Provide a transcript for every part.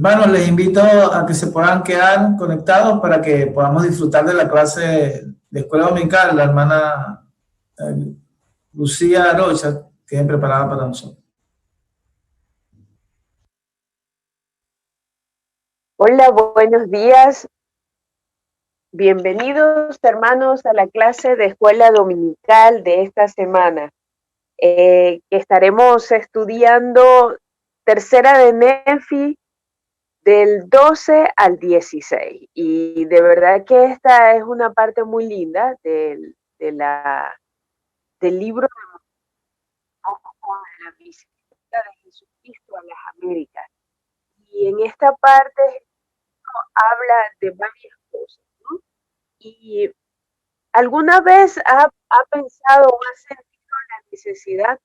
Bueno, les invito a que se puedan quedar conectados para que podamos disfrutar de la clase de escuela dominical. La hermana eh, Lucía Rocha tiene preparada para nosotros. Hola, buenos días. Bienvenidos, hermanos, a la clase de escuela dominical de esta semana. Estaremos estudiando tercera de Nefi del 12 al 16. Y de verdad que esta es una parte muy linda del libro de la visita de Jesucristo a las Américas. Y en esta parte habla de varias cosas, ¿no? Y ¿alguna vez ha pensado o ha sentido la necesidad?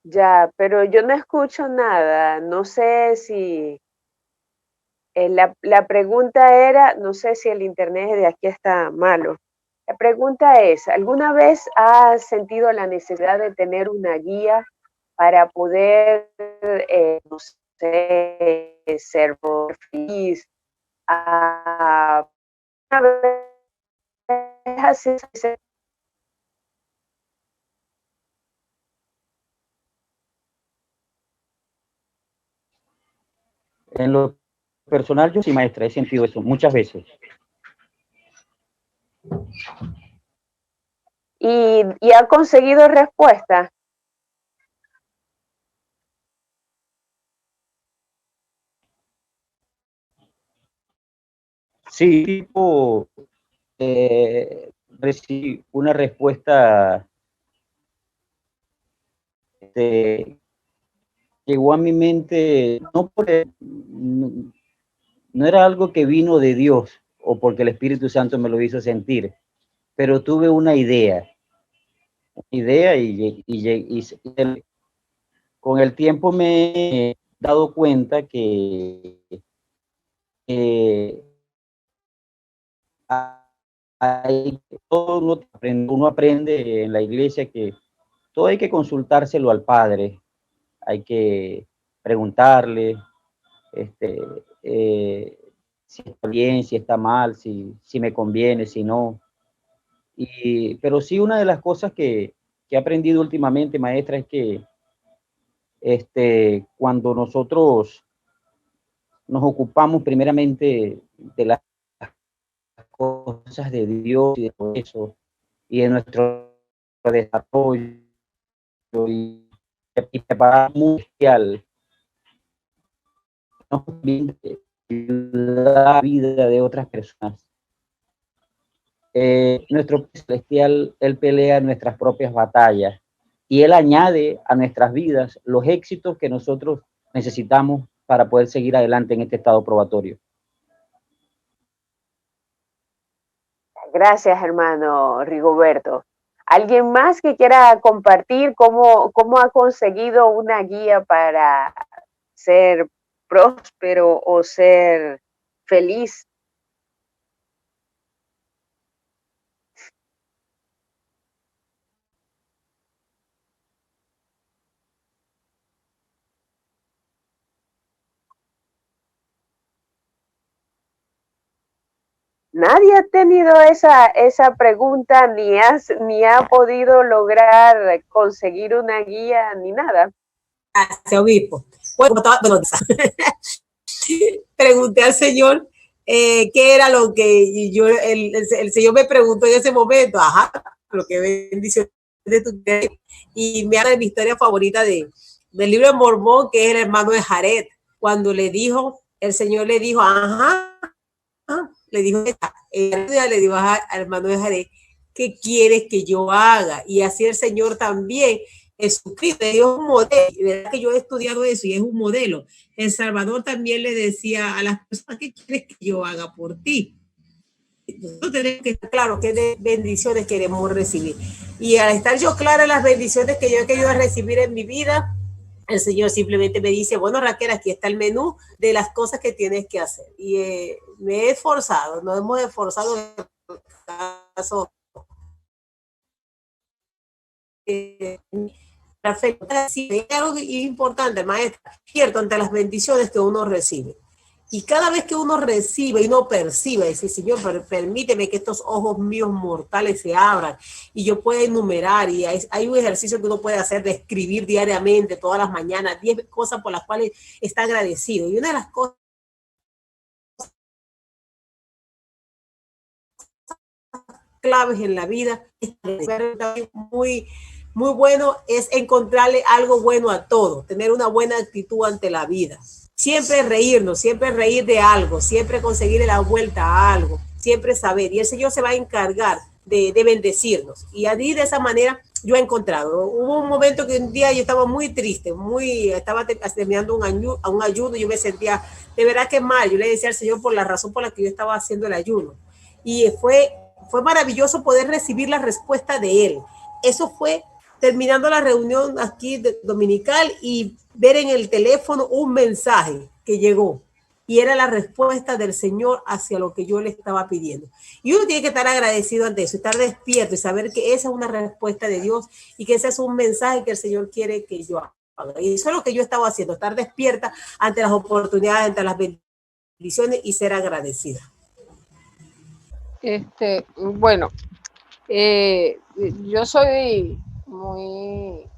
Ya, pero yo no escucho nada. No sé si la pregunta era, no sé si el internet de aquí está malo. La pregunta es, ¿alguna vez has sentido la necesidad de tener una guía para poder, no sé, ser feliz? Una vez has En lo personal, yo sí, maestra, he sentido eso muchas veces. y ha conseguido respuesta. Sí, tipo, recibí una respuesta, llegó a mi mente, no era algo que vino de Dios o porque el Espíritu Santo me lo hizo sentir, pero tuve una idea y con el tiempo me he dado cuenta que uno aprende en la iglesia que todo hay que consultárselo al Padre, hay que preguntarle si está bien, si está mal, si me conviene, si no. Pero sí, una de las cosas que he aprendido últimamente, maestra, es que cuando nosotros nos ocupamos primeramente de las cosas de Dios y de todo eso, y de nuestro desarrollo y preparar mundial, no la vida de otras personas. Nuestro celestial, Él pelea nuestras propias batallas y Él añade a nuestras vidas los éxitos que nosotros necesitamos para poder seguir adelante en este estado probatorio. Gracias, hermano Rigoberto. ¿Alguien más que quiera compartir cómo ha conseguido una guía para ser próspero o ser feliz? Nadie ha tenido esa pregunta, ni ha podido lograr conseguir una guía, ni nada. Gracias, obispo. Bueno, pregunté al Señor qué era lo que yo, el Señor me preguntó en ese momento, ajá, lo que bendición de tu vida. Y me habla de mi historia favorita del libro de Mormón, que es el hermano de Jared, cuando le dijo, el Señor le dijo, ajá, le dijo, le dijo al hermano de Jared, ¿qué quieres que yo haga? Y así el Señor también, Jesucristo es un modelo, de verdad que yo he estudiado eso y es un modelo. El Salvador también le decía a las personas, ¿qué quieres que yo haga por ti? Nosotros tenemos que estar claro qué bendiciones queremos recibir. Y al estar yo clara en las bendiciones que yo he querido recibir en mi vida, el Señor simplemente me dice, bueno, Raquel, aquí está el menú de las cosas que tienes que hacer. Y me he esforzado, nos hemos esforzado en el caso la fe. Es algo importante, maestra, cierto, ante las bendiciones que uno recibe. Y cada vez que uno recibe y uno percibe, dice, Señor, permíteme que estos ojos míos mortales se abran y yo pueda enumerar. Y hay un ejercicio que uno puede hacer de escribir diariamente, todas las mañanas, 10 cosas por las cuales está agradecido. Y una de las cosas claves en la vida muy bueno es encontrarle algo bueno a todo, tener una buena actitud ante la vida, siempre reírnos, siempre reír de algo, siempre conseguirle la vuelta a algo, siempre saber, y el Señor se va a encargar de bendecirnos. Y allí de esa manera yo he encontrado. Hubo un momento que un día yo estaba muy triste, estaba terminando un ayuno, yo me sentía de verdad que mal. Yo le decía al Señor por la razón por la que yo estaba haciendo el ayuno, y fue maravilloso poder recibir la respuesta de Él. Eso fue terminando la reunión aquí dominical y ver en el teléfono un mensaje que llegó y era la respuesta del Señor hacia lo que yo le estaba pidiendo. Y uno tiene que estar agradecido ante eso, estar despierto y saber que esa es una respuesta de Dios y que ese es un mensaje que el Señor quiere que yo haga. Y eso es lo que yo estaba haciendo, estar despierta ante las oportunidades, ante las bendiciones y ser agradecida. Bueno, yo soy muy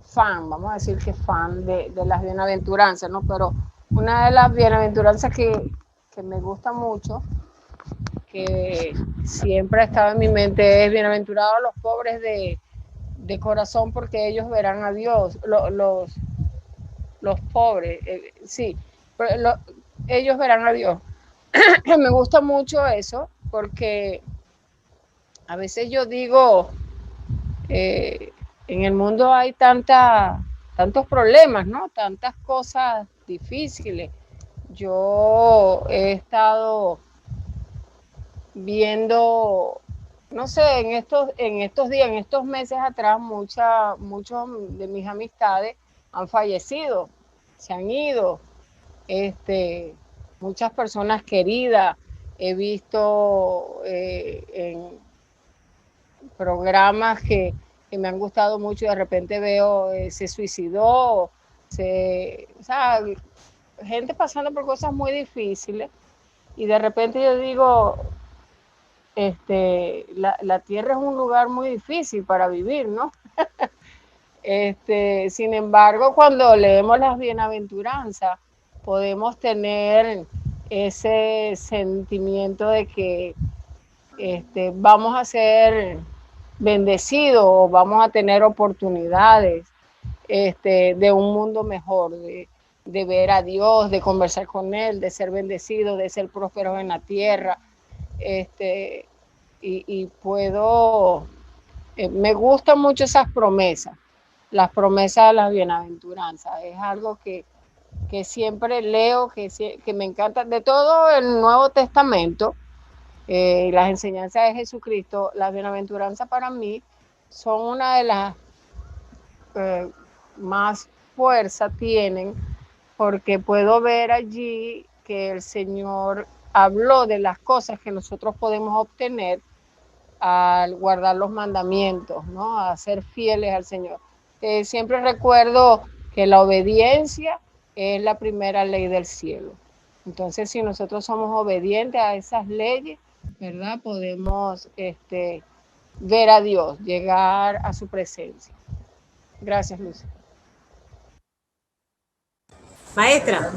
fan, vamos a decir que fan de las bienaventuranzas, ¿no? Pero una de las bienaventuranzas que me gusta mucho, que siempre ha estado en mi mente, es bienaventurados los pobres de corazón, porque ellos verán a Dios. Los pobres, sí, pero ellos verán a Dios. Me gusta mucho eso, porque a veces yo digo, en el mundo hay tantos problemas, ¿no? Tantas cosas difíciles. Yo he estado viendo, no sé, en estos días, en estos meses atrás, muchos de mis amistades han fallecido, se han ido, muchas personas queridas. He visto en programas que me han gustado mucho y de repente veo se suicidó, o sea, gente pasando por cosas muy difíciles, y de repente yo digo, la tierra es un lugar muy difícil para vivir, ¿no? Sin embargo, cuando leemos las bienaventuranzas, podemos tener ese sentimiento de que vamos a ser bendecidos, o vamos a tener oportunidades de un mundo mejor, de ver a Dios, de conversar con Él, de ser bendecidos, de ser prósperos en la tierra. Y puedo, me gustan mucho esas promesas, las promesas de las bienaventuranzas. Es algo que siempre leo, que me encanta. De todo el Nuevo Testamento, las enseñanzas de Jesucristo, las bienaventuranzas para mí son una de las más fuerza tienen, porque puedo ver allí que el Señor habló de las cosas que nosotros podemos obtener al guardar los mandamientos, ¿no? A ser fieles al Señor. Siempre recuerdo que la obediencia es la primera ley del cielo. Entonces, si nosotros somos obedientes a esas leyes, ¿verdad? Podemos ver a Dios, llegar a su presencia. Gracias, Lucy. Maestra,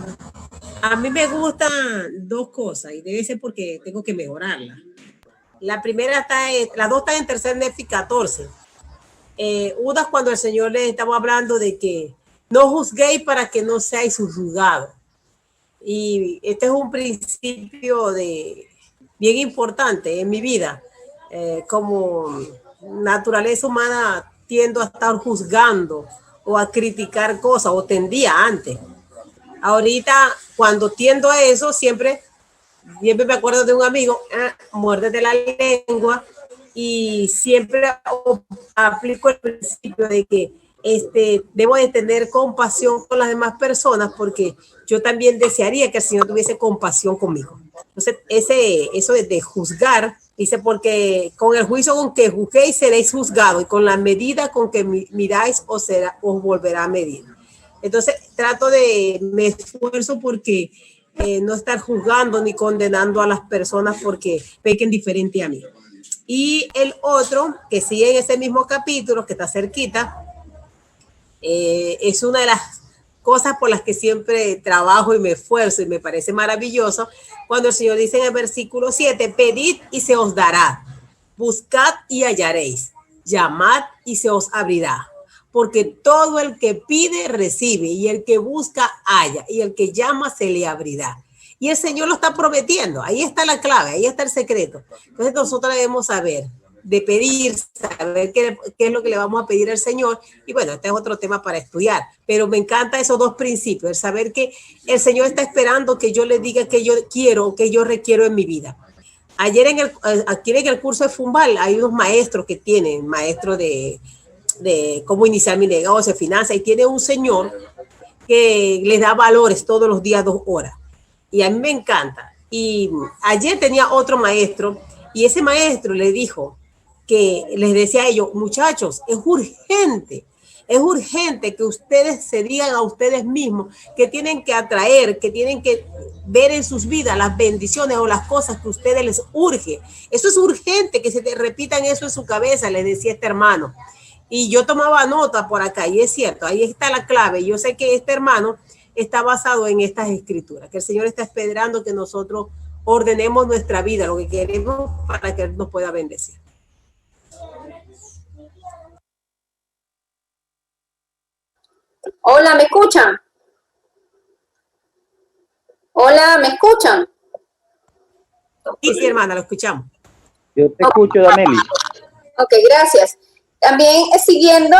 a mí me gustan dos cosas, y debe ser porque tengo que mejorarlas. La primera las dos están en Tercer Nefi 14. Una es cuando el Señor les estaba hablando de que no juzguéis para que no seáis juzgados. Y este es un principio bien importante en mi vida. Como naturaleza humana tiendo a estar juzgando o a criticar cosas, o tendía antes. Ahorita, cuando tiendo a eso, siempre me acuerdo de un amigo, muérdete la lengua, y siempre aplico el principio de que debo de tener compasión con las demás personas, porque yo también desearía que el Señor tuviese compasión conmigo. Entonces, eso de juzgar Dice, porque con el juicio con que juzguéis seréis juzgados, y con la medida con que miráis os volverá a medir. Entonces me esfuerzo porque no estar juzgando ni condenando a las personas porque pequen diferente a mí. Y el otro, que sigue en ese mismo capítulo, que está cerquita, es una de las cosas por las que siempre trabajo y me esfuerzo y me parece maravilloso, cuando el Señor dice en el versículo 7, pedid y se os dará, buscad y hallaréis, llamad y se os abrirá, porque todo el que pide recibe, y el que busca halla, y el que llama se le abrirá. Y el Señor lo está prometiendo. Ahí está la clave, ahí está el secreto. Entonces nosotros debemos saber de pedir, saber qué es lo que le vamos a pedir al Señor. Y bueno, este es otro tema para estudiar, pero me encanta esos dos principios, el saber que el Señor está esperando que yo le diga que yo quiero, que yo requiero en mi vida. Ayer aquí en el curso de Fumbal hay unos maestros que tienen, maestros de cómo iniciar mi negocio, finanzas, y tiene un señor que les da valores todos los días 2 horas. Y a mí me encanta. Y ayer tenía otro maestro, y ese maestro le dijo que les decía a ellos, muchachos, es urgente que ustedes se digan a ustedes mismos que tienen que atraer, que tienen que ver en sus vidas las bendiciones o las cosas que a ustedes les urge. Eso es urgente, que se te repitan eso en su cabeza, les decía este hermano. Y yo tomaba nota por acá, y es cierto, ahí está la clave. Yo sé que este hermano está basado en estas escrituras, que el Señor está esperando que nosotros ordenemos nuestra vida, lo que queremos, para que Él nos pueda bendecir. Hola, ¿me escuchan? Hola, ¿me escuchan? Sí, hermana, lo escuchamos. Yo te escucho, Dameli. Ok, gracias. También siguiendo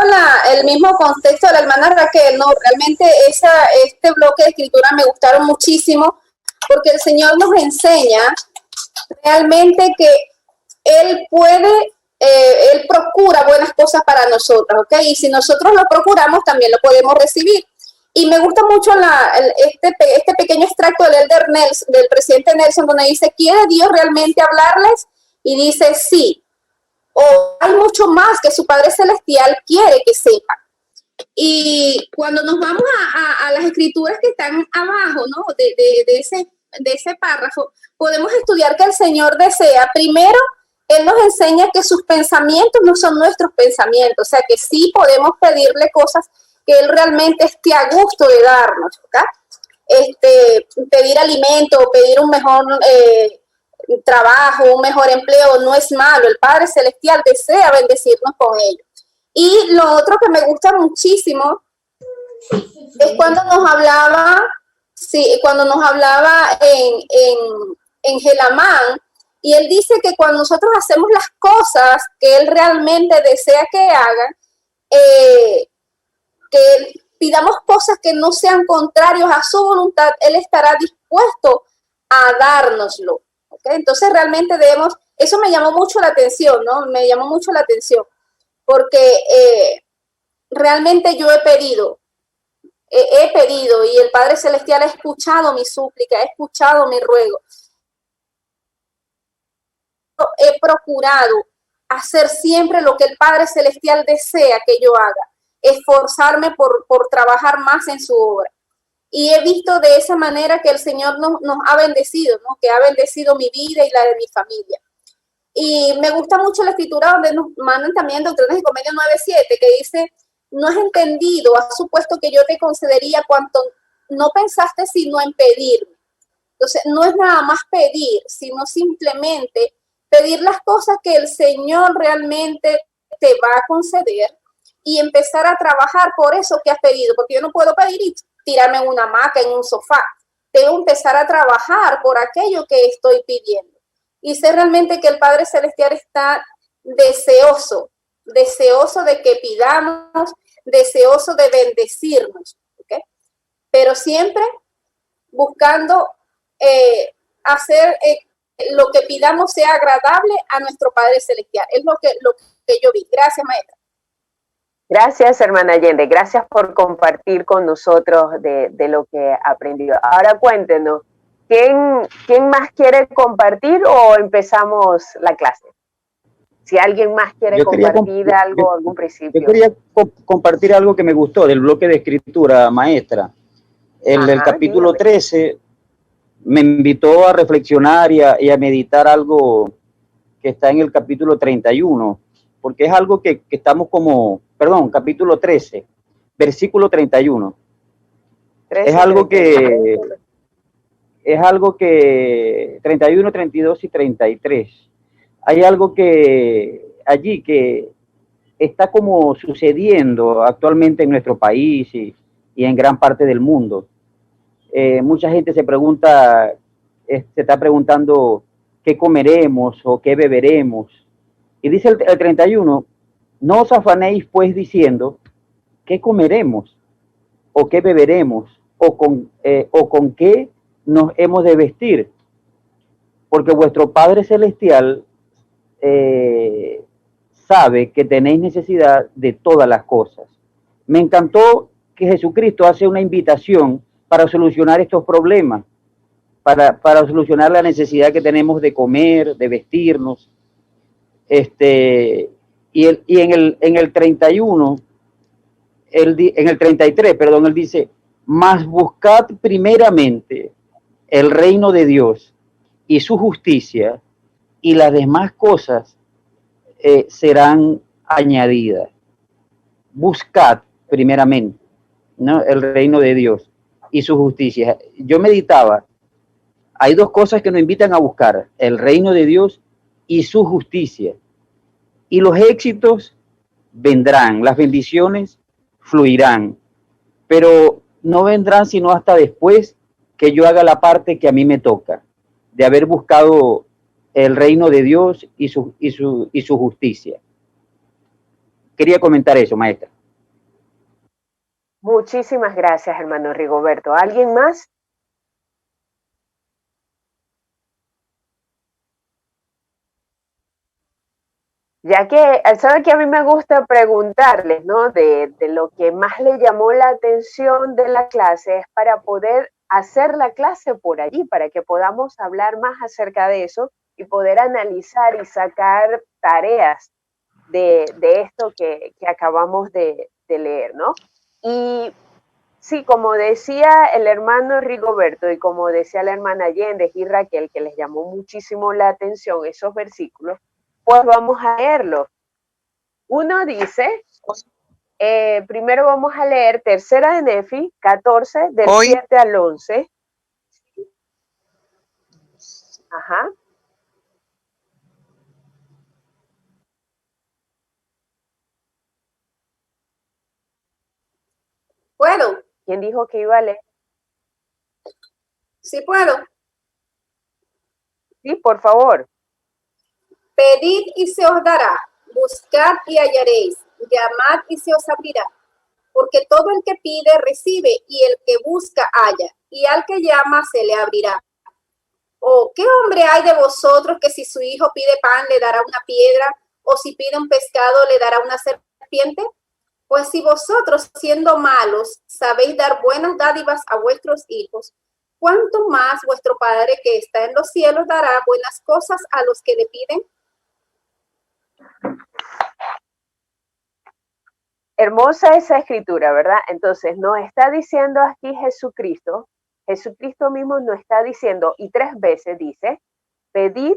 el mismo contexto de la hermana Raquel, ¿no? Realmente este bloque de escritura me gustaron muchísimo, porque el Señor nos enseña realmente que Él Él procura buenas cosas para nosotros, ¿ok? Y si nosotros lo procuramos, también lo podemos recibir. Y me gusta mucho este pequeño extracto del presidente Nelson, donde dice, ¿quiere Dios realmente hablarles? Y dice, sí. O hay mucho más que su Padre Celestial quiere que sepan. Y cuando nos vamos a las escrituras que están abajo, ¿no? de ese párrafo, podemos estudiar que el Señor desea, primero, Él nos enseña que sus pensamientos no son nuestros pensamientos, o sea que sí podemos pedirle cosas que Él realmente esté a gusto de darnos, ¿okay? Pedir alimento, pedir un mejor trabajo, un mejor empleo, no es malo. El Padre Celestial desea bendecirnos con ello. Y lo otro que me gusta muchísimo es cuando nos hablaba en Gelamán, y él dice que cuando nosotros hacemos las cosas que él realmente desea que hagan, que pidamos cosas que no sean contrarios a su voluntad, él estará dispuesto a dárnoslo. ¿Okay? Entonces realmente eso me llamó mucho la atención, ¿no? Me llamó mucho la atención, porque realmente yo he pedido y el Padre Celestial ha escuchado mi súplica, ha escuchado mi ruego. He procurado hacer siempre lo que el Padre Celestial desea que yo haga, esforzarme por trabajar más en su obra. Y he visto de esa manera que el Señor nos ha bendecido, ¿no? Que ha bendecido mi vida y la de mi familia. Y me gusta mucho la escritura donde nos mandan también Doctrinas y Convenios 9:7, que dice, no has entendido, has supuesto que yo te concedería cuanto no pensaste sino en pedirme. Entonces, no es nada más pedir, sino simplemente pedir las cosas que el Señor realmente te va a conceder y empezar a trabajar por eso que has pedido, porque yo no puedo pedir y tirarme en una hamaca, en un sofá. Debo empezar a trabajar por aquello que estoy pidiendo. Y sé realmente que el Padre Celestial está deseoso de que pidamos, deseoso de bendecirnos, ¿okay? Pero siempre buscando hacer lo que pidamos sea agradable a nuestro Padre Celestial. Es lo que yo vi. Gracias, maestra. Gracias, hermana Allende. Gracias por compartir con nosotros de lo que aprendió. Ahora cuéntenos, ¿Quién más quiere compartir o empezamos la clase? Si alguien más quiere compartir algo, algún principio. Yo quería compartir algo que me gustó del bloque de escritura, maestra. El capítulo dígame. 13 me invitó a reflexionar y a meditar algo que está en el capítulo 31, porque es algo que estamos como, perdón, capítulo 13, versículo 31. 13, es algo que 31, 32 y 33. Hay algo que allí que está como sucediendo actualmente en nuestro país y en gran parte del mundo. Mucha gente se pregunta, se está preguntando qué comeremos o qué beberemos. Y dice el 31, no os afanéis pues diciendo qué comeremos o qué beberemos o con qué nos hemos de vestir, porque vuestro Padre Celestial sabe que tenéis necesidad de todas las cosas. Me encantó que Jesucristo hace una invitación para solucionar estos problemas, para solucionar la necesidad que tenemos de comer, de vestirnos. Y en el 31, en el 33, perdón, él dice, mas buscad primeramente el reino de Dios y su justicia, y las demás cosas serán añadidas. Buscad primeramente, ¿no?, el reino de Dios y su justicia. Yo meditaba, hay dos cosas que nos invitan a buscar, el reino de Dios y su justicia. Y los éxitos vendrán, las bendiciones fluirán, pero no vendrán sino hasta después que yo haga la parte que a mí me toca, de haber buscado el reino de Dios y su justicia. Quería comentar eso, maestra. Muchísimas gracias, hermano Rigoberto. ¿Alguien más? Ya que, sabe que a mí me gusta preguntarles, ¿no? De lo que más le llamó la atención de la clase es para poder hacer la clase por allí, para que podamos hablar más acerca de eso y poder analizar y sacar tareas de esto que acabamos de leer, ¿no? Y sí, como decía el hermano Rigoberto y como decía la hermana Allende y Raquel, que les llamó muchísimo la atención esos versículos, pues vamos a leerlos. Uno dice, primero vamos a leer Tercera de Nefi 14, del 7 al 11. Ajá. ¿Puedo? ¿Quién dijo que iba a leer? Sí puedo. Sí, por favor. Pedid y se os dará, buscad y hallaréis, llamad y se os abrirá. Porque todo el que pide recibe, y el que busca halla, y al que llama se le abrirá. ¿O qué hombre hay de vosotros que si su hijo pide pan le dará una piedra, o si pide un pescado le dará una serpiente? Pues si vosotros, siendo malos, sabéis dar buenas dádivas a vuestros hijos, ¿cuánto más vuestro Padre que está en los cielos dará buenas cosas a los que le piden? Hermosa esa escritura, ¿verdad? Entonces nos está diciendo aquí Jesucristo mismo nos está diciendo, y 3 veces dice, pedid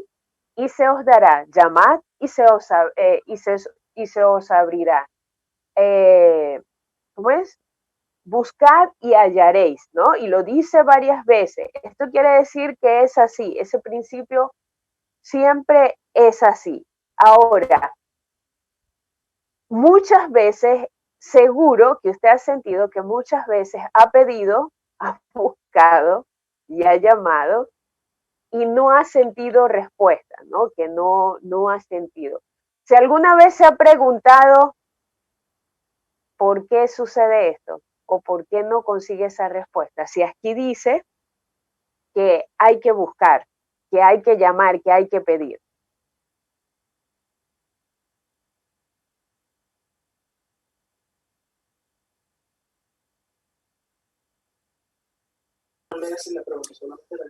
y se os dará, llamad y se os abrirá. ¿Cómo es? Buscad y hallaréis, ¿no? Y lo dice varias veces. Esto quiere decir que es así, ese principio siempre es así. Ahora, muchas veces, seguro que usted ha sentido que muchas veces ha pedido, ha buscado y ha llamado y no ha sentido respuesta, ¿no? Que no ha sentido. Si alguna vez se ha preguntado por qué sucede esto o por qué no consigue esa respuesta, si aquí dice que hay que buscar, que hay que llamar, que hay que pedir.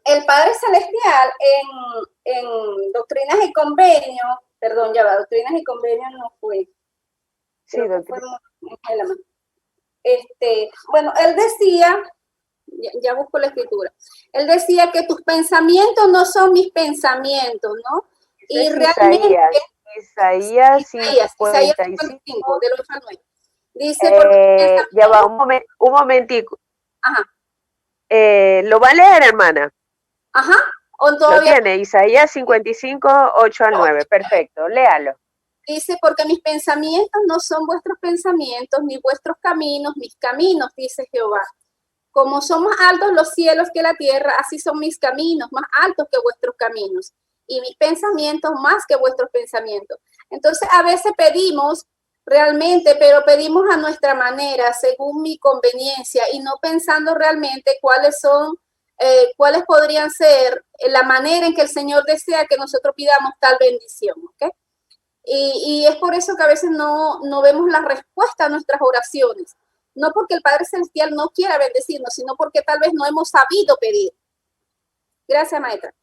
El Padre Celestial en Doctrinas y Convenios, perdón, ya va, Doctrinas y Convenios no fue. Sí, doctor. Bueno, él decía, ya busco la escritura, él decía que tus pensamientos no son mis pensamientos, ¿no? Y realmente... Isaías 55, del 8 al 9. Dice, ya va, un momentico. Ajá. ¿Lo va a leer, hermana? Ajá. ¿O todavía? Lo tiene, Isaías 55, 8 al 9. Perfecto, léalo. Dice, porque mis pensamientos no son vuestros pensamientos, ni vuestros caminos, mis caminos, dice Jehová. Como son más altos los cielos que la tierra, así son mis caminos, más altos que vuestros caminos, y mis pensamientos más que vuestros pensamientos. Entonces, a veces pedimos realmente, pero pedimos a nuestra manera, según mi conveniencia, y no pensando realmente cuáles podrían ser la manera en que el Señor desea que nosotros pidamos tal bendición, ¿ok? Y es por eso que a veces no vemos la respuesta a nuestras oraciones. No porque el Padre Celestial no quiera bendecirnos, sino porque tal vez no hemos sabido pedir. Gracias, maestra.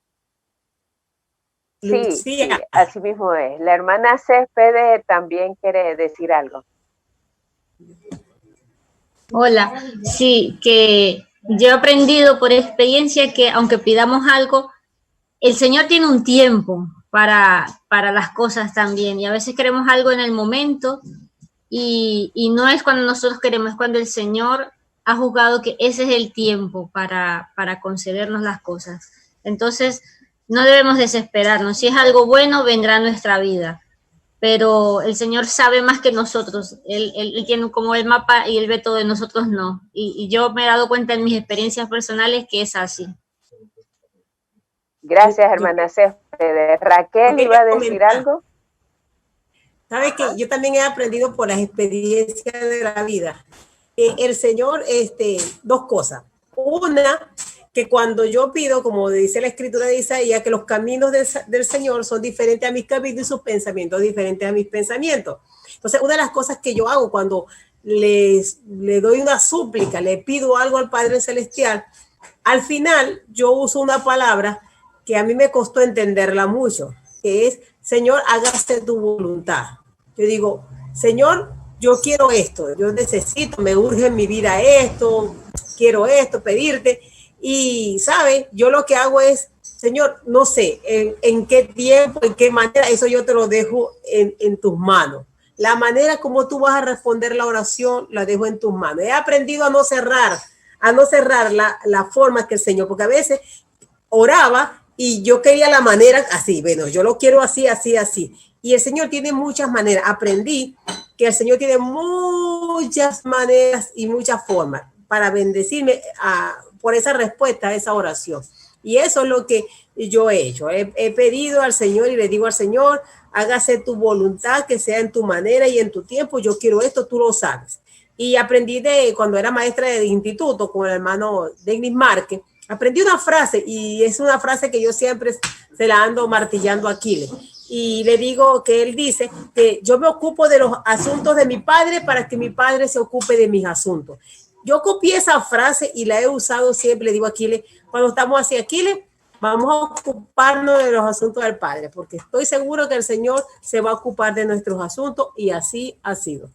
Sí, así mismo es. La hermana Céspedes también quiere decir algo. Hola, sí, que yo he aprendido por experiencia que aunque pidamos algo, el Señor tiene un tiempo para las cosas también, y a veces queremos algo en el momento y no es cuando nosotros queremos, es cuando el Señor ha juzgado que ese es el tiempo para concedernos las cosas. Entonces, no debemos desesperarnos. Si es algo bueno, vendrá a nuestra vida. Pero el Señor sabe más que nosotros. Él tiene como el mapa y Él ve todo de nosotros no. Y yo me he dado cuenta en mis experiencias personales que es así. Gracias, hermana Céspedes. Raquel, ¿iba a decir algo? ¿Sabe que yo también he aprendido por las experiencias de la vida? El Señor, dos cosas. Una, que cuando yo pido, como dice la escritura de Isaías, que los caminos del Señor son diferentes a mis caminos y sus pensamientos diferentes a mis pensamientos. Entonces, una de las cosas que yo hago cuando le doy una súplica, le pido algo al Padre Celestial, al final yo uso una palabra que a mí me costó entenderla mucho, que es, Señor, hágase tu voluntad. Yo digo, Señor, yo quiero esto, yo necesito, me urge en mi vida esto, quiero esto, pedirte. Y, ¿sabes? Yo lo que hago es, Señor, no sé en qué tiempo, en qué manera, eso yo te lo dejo en tus manos. La manera como tú vas a responder la oración, la dejo en tus manos. He aprendido a no cerrar la forma que el Señor, porque a veces oraba y yo quería la manera así, bueno, yo lo quiero así, así, así. Y el Señor tiene muchas maneras. Aprendí que el Señor tiene muchas maneras y muchas formas para bendecirme por esa respuesta a esa oración. Y eso es lo que yo he hecho. He pedido al Señor y le digo al Señor, hágase tu voluntad, que sea en tu manera y en tu tiempo. Yo quiero esto, tú lo sabes. Y aprendí cuando era maestra de instituto con el hermano Denis Márquez, aprendí una frase y es una frase que yo siempre se la ando martillando a Aquiles. Y le digo que él dice que yo me ocupo de los asuntos de mi padre para que mi padre se ocupe de mis asuntos. Yo copié esa frase y la he usado siempre. Le digo a Aquiles, cuando estamos así, Aquiles, vamos a ocuparnos de los asuntos del Padre, porque estoy seguro que el Señor se va a ocupar de nuestros asuntos y así ha sido.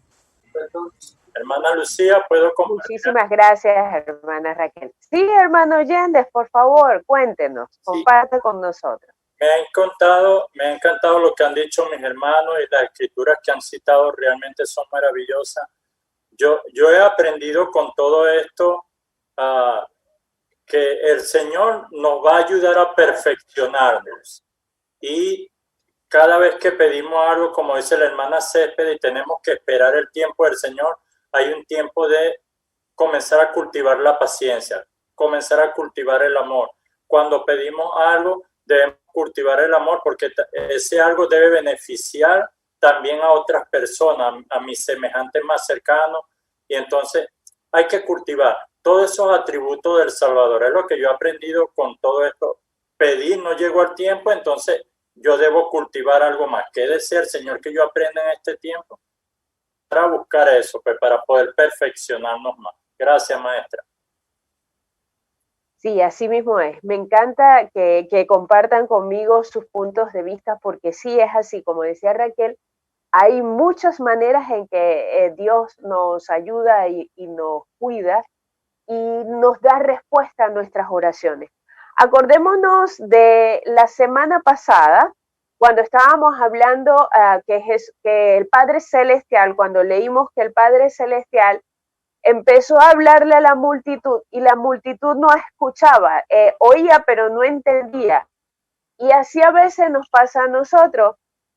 Hermana Lucía, ¿puedo compartir? Muchísimas gracias, hermana Raquel. Sí, hermano Yendes, por favor, cuéntenos, comparte con nosotros. Me ha encantado lo que han dicho mis hermanos y las escrituras que han citado realmente son maravillosas. Yo he aprendido con todo esto que el Señor nos va a ayudar a perfeccionarnos. Y cada vez que pedimos algo, como dice la hermana Céspedes, y tenemos que esperar el tiempo del Señor, hay un tiempo de comenzar a cultivar la paciencia, comenzar a cultivar el amor. Cuando pedimos algo, debemos cultivar el amor porque ese algo debe beneficiar también a otras personas, a mis semejantes más cercanos. Y entonces hay que cultivar todos esos atributos del Salvador. Es lo que yo he aprendido con todo esto. Pedir no llegó al tiempo, entonces yo debo cultivar algo más. ¿Qué desea el Señor que yo aprenda en este tiempo? Para buscar eso, pues, para poder perfeccionarnos más. Gracias, maestra. Sí, así mismo es. Me encanta que compartan conmigo sus puntos de vista porque sí es así, como decía Raquel, hay muchas maneras en que Dios nos ayuda y nos cuida y nos da respuesta a nuestras oraciones. Acordémonos de la semana pasada, cuando estábamos hablando que el Padre Celestial, cuando leímos que el Padre Celestial empezó a hablarle a la multitud y la multitud no escuchaba, oía pero no entendía. Y así a veces nos pasa a nosotros.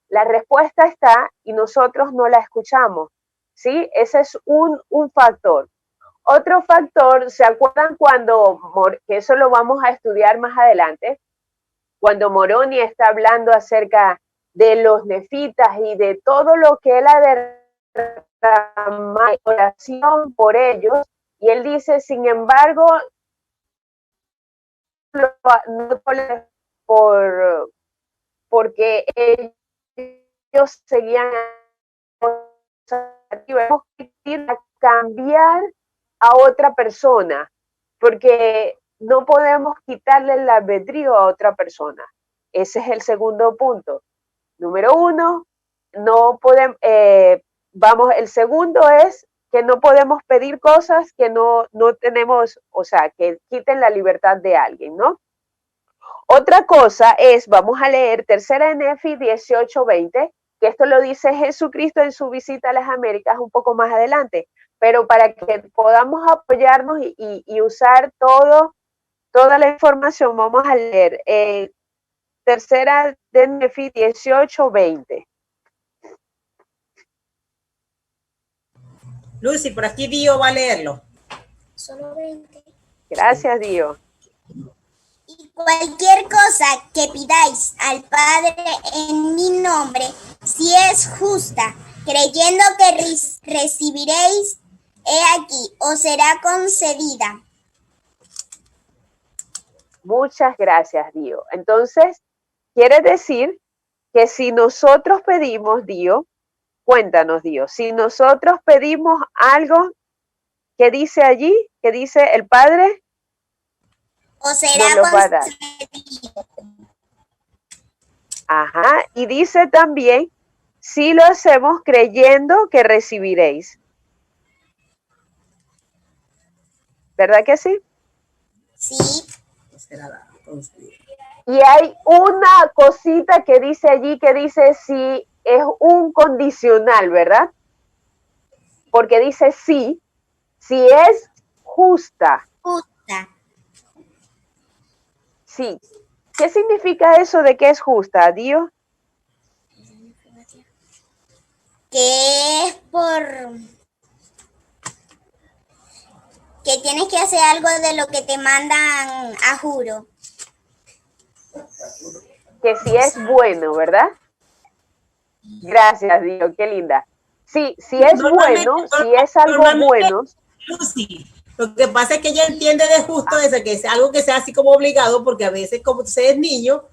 La respuesta está y nosotros no la escuchamos. ¿Sí? Ese es un factor. Otro factor, ¿se acuerdan que eso lo vamos a estudiar más adelante? Cuando Moroni está hablando acerca de los nefitas y de todo lo que él ha derramado oración por ellos, y él dice, sin embargo, no porque ellos seguían a cambiar a otra persona, porque no podemos quitarle el albedrío a otra persona. Ese es el segundo punto. Número uno, no podemos, el segundo es que no podemos pedir cosas que no tenemos, o sea, que quiten la libertad de alguien, ¿no? Otra cosa es, vamos a leer tercera de Nefi 18:20, que esto lo dice Jesucristo en su visita a las Américas un poco más adelante, pero para que podamos apoyarnos y usar toda la información, vamos a leer tercera de Nefi 18:20. Lucy, por aquí Dio va a leerlo. Solo 20. Gracias, Dio. Y cualquier cosa que pidáis al Padre en mi nombre, si es justa, creyendo que recibiréis, he aquí, os será concedida. Muchas gracias, Dio. Entonces, quiere decir que si nosotros pedimos, Dio, cuéntanos, Dio, si nosotros pedimos algo que dice allí, que dice el Padre, os será concedido. Ajá, y dice también, si lo hacemos creyendo que recibiréis. ¿Verdad que sí? Sí. Y hay una cosita que dice allí, que dice si es un condicional, ¿verdad? Porque dice sí, si es justa. Justa. Sí. ¿Qué significa eso de que es justa, Dio? Que es que tienes que hacer algo de lo que te mandan a juro. Que si es bueno, ¿verdad? Gracias, Dio, qué linda. Sí, si es bueno, si es algo bueno. Lucy, lo que pasa es que ella entiende de justo eso, que es algo que sea así como obligado, porque a veces, como tú eres niño,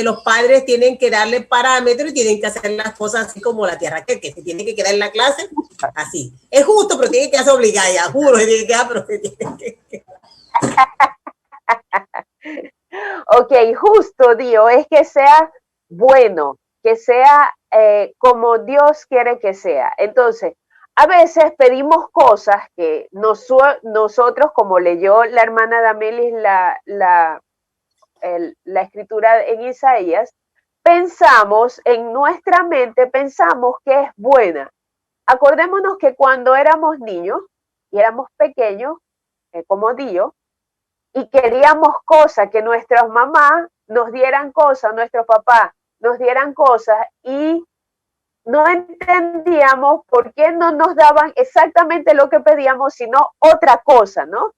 los padres tienen que darle parámetros y tienen que hacer las cosas así como la tierra que se tiene que quedar en la clase, así. Es justo, pero tiene que quedarse obligada, ya juro, tiene que quedar, pero tiene que... Ok, justo, Dio, es que sea bueno, que sea como Dios quiere que sea. Entonces, a veces pedimos cosas que nosotros, como leyó la hermana Damelis la escritura en Isaías, pensamos en nuestra mente, pensamos que es buena. Acordémonos que cuando éramos niños y éramos pequeños, como Dio, y queríamos cosas, que nuestras mamás nos dieran cosas, nuestros papás nos dieran cosas, y no entendíamos por qué no nos daban exactamente lo que pedíamos, sino otra cosa, ¿no?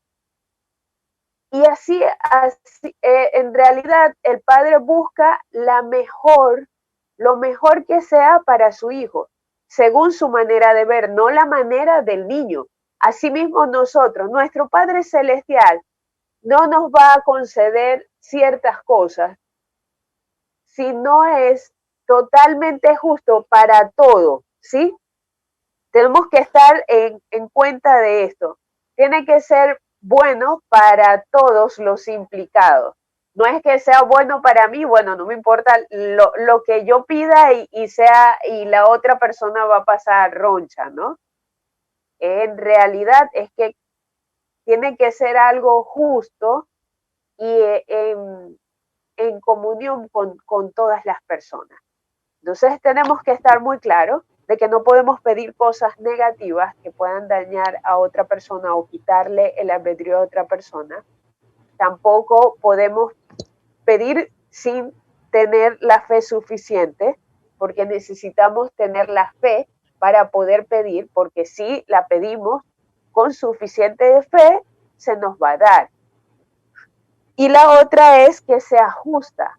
Y así en realidad el padre busca lo mejor que sea para su hijo, según su manera de ver, no la manera del niño. Asimismo nosotros, nuestro Padre Celestial, no nos va a conceder ciertas cosas si no es totalmente justo para todo, ¿sí? Tenemos que estar en cuenta de esto. Tiene que ser bueno para todos los implicados. No es que sea bueno para mí, bueno, no me importa lo que yo pida y la otra persona va a pasar roncha, ¿no? En realidad es que tiene que ser algo justo y en comunión con todas las personas. Entonces tenemos que estar muy claros de que no podemos pedir cosas negativas que puedan dañar a otra persona o quitarle el albedrío a otra persona. Tampoco podemos pedir sin tener la fe suficiente, porque necesitamos tener la fe para poder pedir, porque si la pedimos con suficiente fe, se nos va a dar. Y la otra es que sea justa.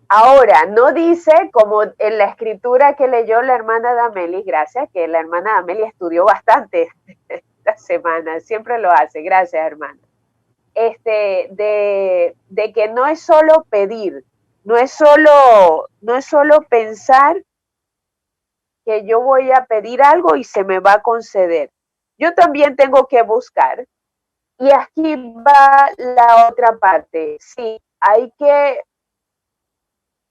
Ahora, no dice, como en la escritura que leyó la hermana Damelis, gracias, que la hermana Damelis estudió bastante esta semana, siempre lo hace, gracias hermana. De que no es solo pedir, no es solo pensar que yo voy a pedir algo y se me va a conceder. Yo también tengo que buscar. Y aquí va la otra parte. Sí, hay que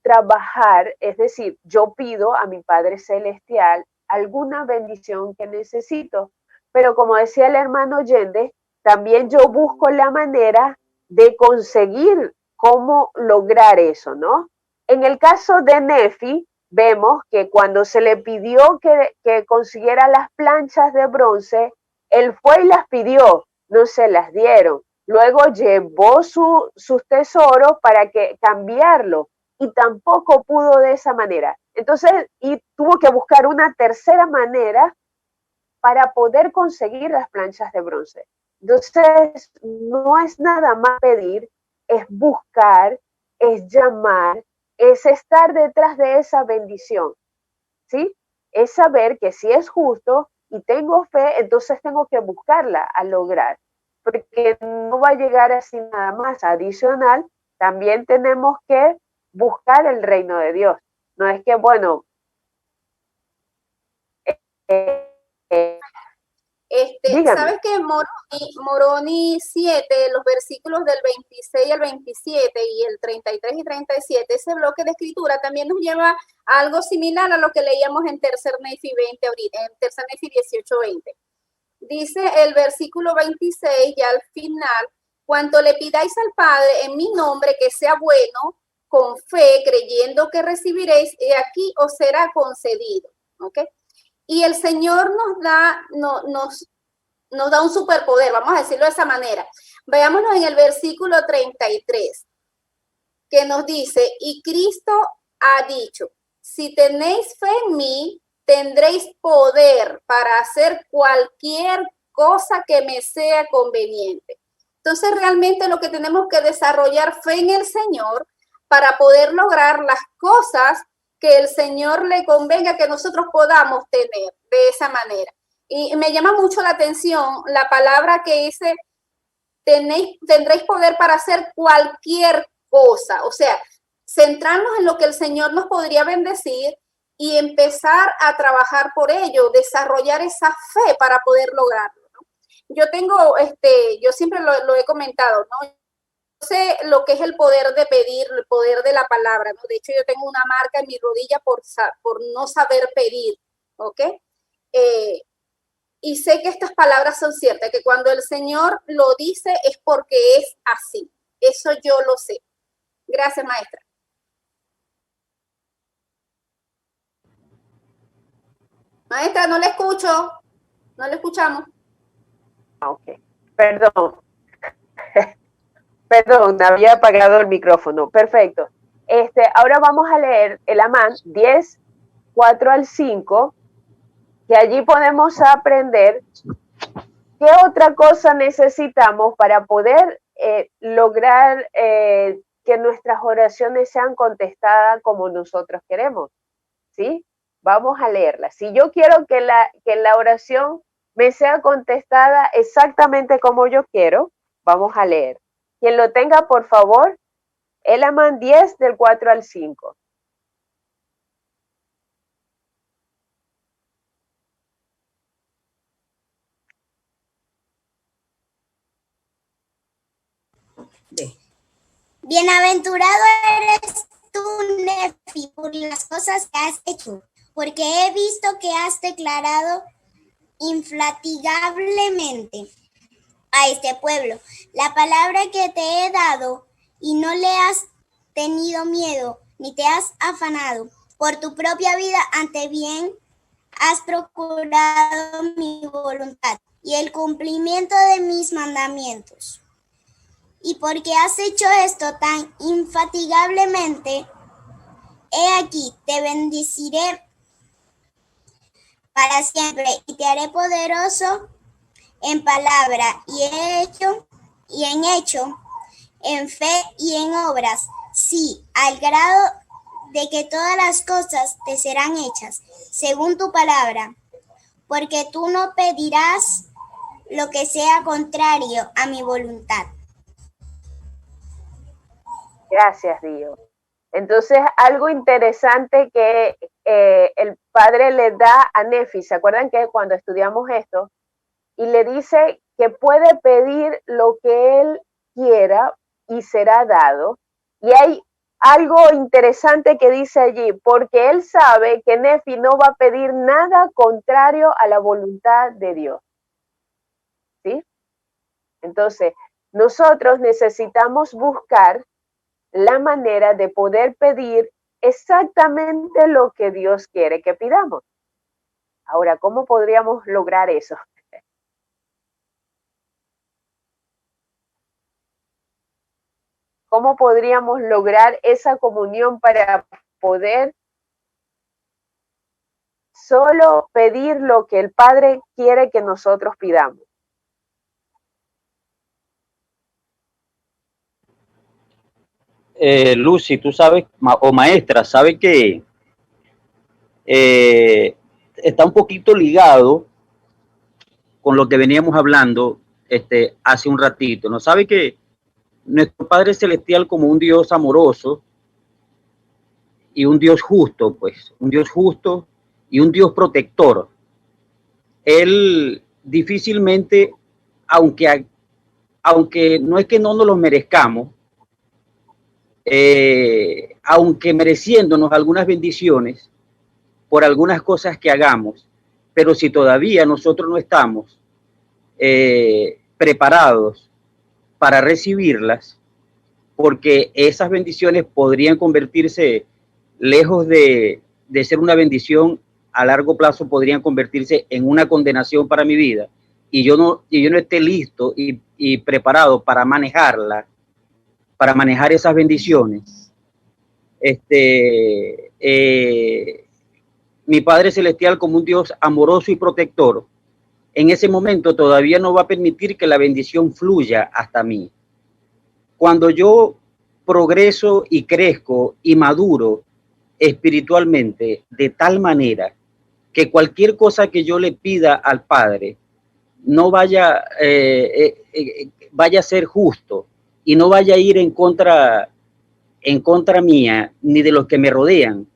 trabajar, es decir, yo pido a mi Padre Celestial alguna bendición que necesito, pero como decía el hermano Yende, también yo busco la manera de conseguir cómo lograr eso, ¿no? En el caso de Nefi, vemos que cuando se le pidió que consiguiera las planchas de bronce, él fue y las pidió, no se las dieron. Luego llevó sus tesoros para cambiarlo y tampoco pudo de esa manera. Entonces, y tuvo que buscar una tercera manera para poder conseguir las planchas de bronce. Entonces, no es nada más pedir, es buscar, es llamar, es estar detrás de esa bendición, ¿sí? Es saber que si es justo y tengo fe, entonces tengo que buscarla a lograr, porque no va a llegar así nada más. Adicional, también tenemos que buscar el reino de Dios. No es que, bueno, ¿sabes que Moroni 7, los versículos del 26 al 27 y el 33 y 37, ese bloque de escritura también nos lleva a algo similar a lo que leíamos en Tercer Nefi 20 ahorita, en Tercer Nefi 18-20. Dice el versículo 26 y al final, cuanto le pidáis al Padre en mi nombre que sea bueno, con fe, creyendo que recibiréis, y aquí os será concedido. ¿Ok? Y el Señor nos da un superpoder, vamos a decirlo de esa manera. Veámonos en el versículo 33, que nos dice, y Cristo ha dicho, si tenéis fe en mí, tendréis poder para hacer cualquier cosa que me sea conveniente. Entonces, realmente lo que tenemos que desarrollar fe en el Señor para poder lograr las cosas que el Señor le convenga que nosotros podamos tener de esa manera. Y me llama mucho la atención la palabra que dice, tendréis poder para hacer cualquier cosa. O sea, centrarnos en lo que el Señor nos podría bendecir y empezar a trabajar por ello, desarrollar esa fe para poder lograrlo, ¿no? Yo tengo, yo siempre lo he comentado, ¿no? Yo sé lo que es el poder de pedir, el poder de la palabra, ¿no? De hecho, yo tengo una marca en mi rodilla por no saber pedir, ¿ok? Y sé que estas palabras son ciertas, que cuando el Señor lo dice es porque es así. Eso yo lo sé. Gracias, maestra. Maestra, no le escucho. No le escuchamos. Ok, perdón. Perdón, había apagado el micrófono. Perfecto. Ahora vamos a leer el Amán 10, 4 al 5, que allí podemos aprender qué otra cosa necesitamos para poder lograr que nuestras oraciones sean contestadas como nosotros queremos, ¿sí? Vamos a leerla. Si yo quiero que la oración me sea contestada exactamente como yo quiero, vamos a leer. Quien lo tenga, por favor, el Amán 10 del 4 al 5. Bienaventurado eres tú, Nefi, por las cosas que has hecho, porque he visto que has declarado infatigablemente a este pueblo la palabra que te he dado, y no le has tenido miedo, ni te has afanado por tu propia vida, ante bien has procurado mi voluntad y el cumplimiento de mis mandamientos. Y porque has hecho esto tan infatigablemente, he aquí, te bendeciré para siempre y te haré poderoso en palabra y en hecho, en fe y en obras, sí, al grado de que todas las cosas te serán hechas según tu palabra, porque tú no pedirás lo que sea contrario a mi voluntad. Gracias, Dios. Entonces, algo interesante que el padre le da a Nefi, ¿se acuerdan que cuando estudiamos esto? Y le dice que puede pedir lo que él quiera y será dado. Y hay algo interesante que dice allí, porque él sabe que Nefi no va a pedir nada contrario a la voluntad de Dios. ¿Sí? Entonces, nosotros necesitamos buscar la manera de poder pedir exactamente lo que Dios quiere que pidamos. Ahora, ¿cómo podríamos lograr eso? ¿Cómo podríamos lograr esa comunión para poder solo pedir lo que el Padre quiere que nosotros pidamos? Lucy, tú sabes, o maestra, sabe que está un poquito ligado con lo que veníamos hablando hace un ratito. ¿No sabe que nuestro Padre Celestial, como un Dios amoroso y un Dios justo, pues, un Dios justo y un Dios protector, Él difícilmente, aunque no es que no nos lo merezcamos, aunque mereciéndonos algunas bendiciones por algunas cosas que hagamos, pero si todavía nosotros no estamos preparados para recibirlas, porque esas bendiciones podrían convertirse, lejos de ser una bendición, a largo plazo podrían convertirse en una condenación para mi vida, y yo no esté listo y preparado para manejarla, para manejar esas bendiciones. Mi Padre Celestial, como un Dios amoroso y protector, en ese momento todavía no va a permitir que la bendición fluya hasta mí. Cuando yo progreso y crezco y maduro espiritualmente de tal manera que cualquier cosa que yo le pida al Padre no vaya a ser justo y no vaya a ir en contra mía ni de los que me rodean.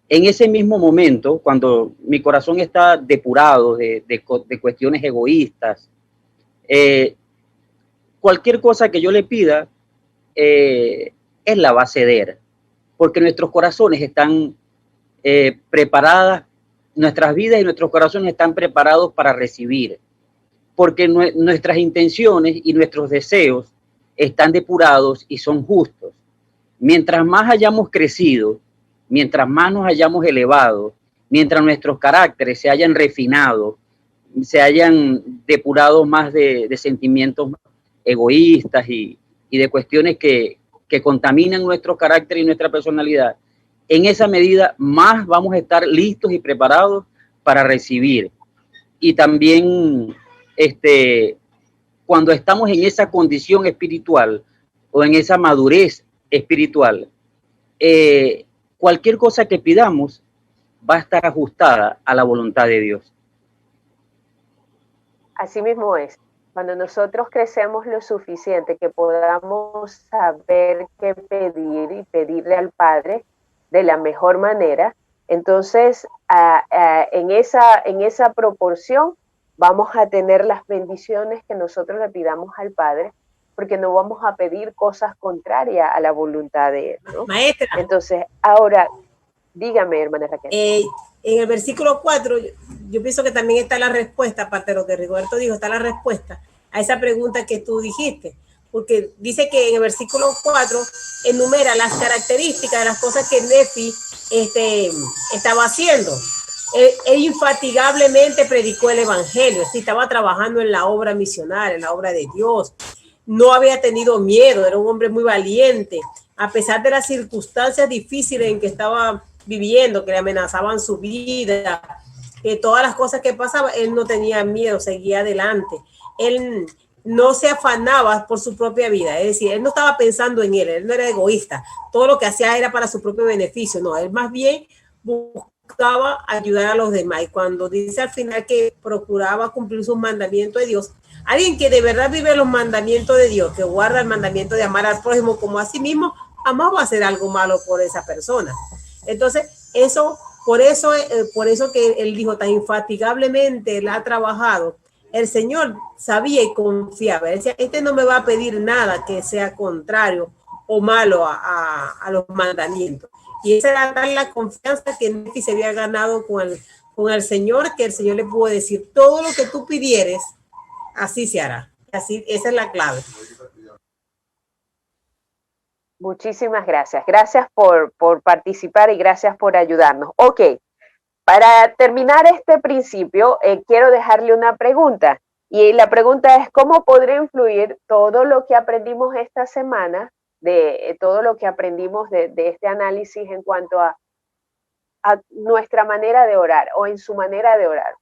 En ese mismo momento, cuando mi corazón está depurado de cuestiones egoístas, cualquier cosa que yo le pida, Él la va a ceder, porque nuestros corazones están preparadas, nuestras vidas y nuestros corazones están preparados para recibir, porque nuestras intenciones y nuestros deseos están depurados y son justos. Mientras más hayamos crecido, mientras más nos hayamos elevado, mientras nuestros caracteres se hayan refinado, se hayan depurado más de sentimientos egoístas y de cuestiones que contaminan nuestro carácter y nuestra personalidad, en esa medida más vamos a estar listos y preparados para recibir. Y también cuando estamos en esa condición espiritual o en esa madurez espiritual, cualquier cosa que pidamos va a estar ajustada a la voluntad de Dios. Así mismo es. Cuando nosotros crecemos lo suficiente que podamos saber qué pedir y pedirle al Padre de la mejor manera, entonces en esa proporción vamos a tener las bendiciones que nosotros le pidamos al Padre, porque no vamos a pedir cosas contrarias a la voluntad de Él, ¿no? Maestra. Entonces, ahora, dígame, hermana Raquel. En el versículo 4, yo pienso que también está la respuesta, aparte de lo que Rigoberto dijo, está la respuesta a esa pregunta que tú dijiste, porque dice que en el versículo 4 enumera las características de las cosas que Nefi estaba haciendo. Él infatigablemente predicó el evangelio, estaba trabajando en la obra misional, en la obra de Dios. No había tenido miedo, era un hombre muy valiente, a pesar de las circunstancias difíciles en que estaba viviendo, que le amenazaban su vida, que todas las cosas que pasaban, él no tenía miedo, seguía adelante. Él no se afanaba por su propia vida, es decir, él no estaba pensando en él no era egoísta, todo lo que hacía era para su propio beneficio, no, él más bien buscaba ayudar a los demás. Y cuando dice al final que procuraba cumplir sus mandamientos de Dios, alguien que de verdad vive los mandamientos de Dios, que guarda el mandamiento de amar al prójimo como a sí mismo, jamás va a hacer algo malo por esa persona. Entonces, por eso que él dijo tan infatigablemente, él ha trabajado. El Señor sabía y confiaba. Él decía, no me va a pedir nada que sea contrario o malo a los mandamientos. Y esa era la confianza que Nefi se había ganado con el Señor, que el Señor le pudo decir, todo lo que tú pidieres, así se hará. Así, esa es la clave. Muchísimas gracias. Gracias por participar y gracias por ayudarnos. Ok, para terminar este principio, quiero dejarle una pregunta. Y la pregunta es, ¿cómo podría influir todo lo que aprendimos esta semana, de todo lo que aprendimos de este análisis en cuanto a nuestra manera de orar o en su manera de orar?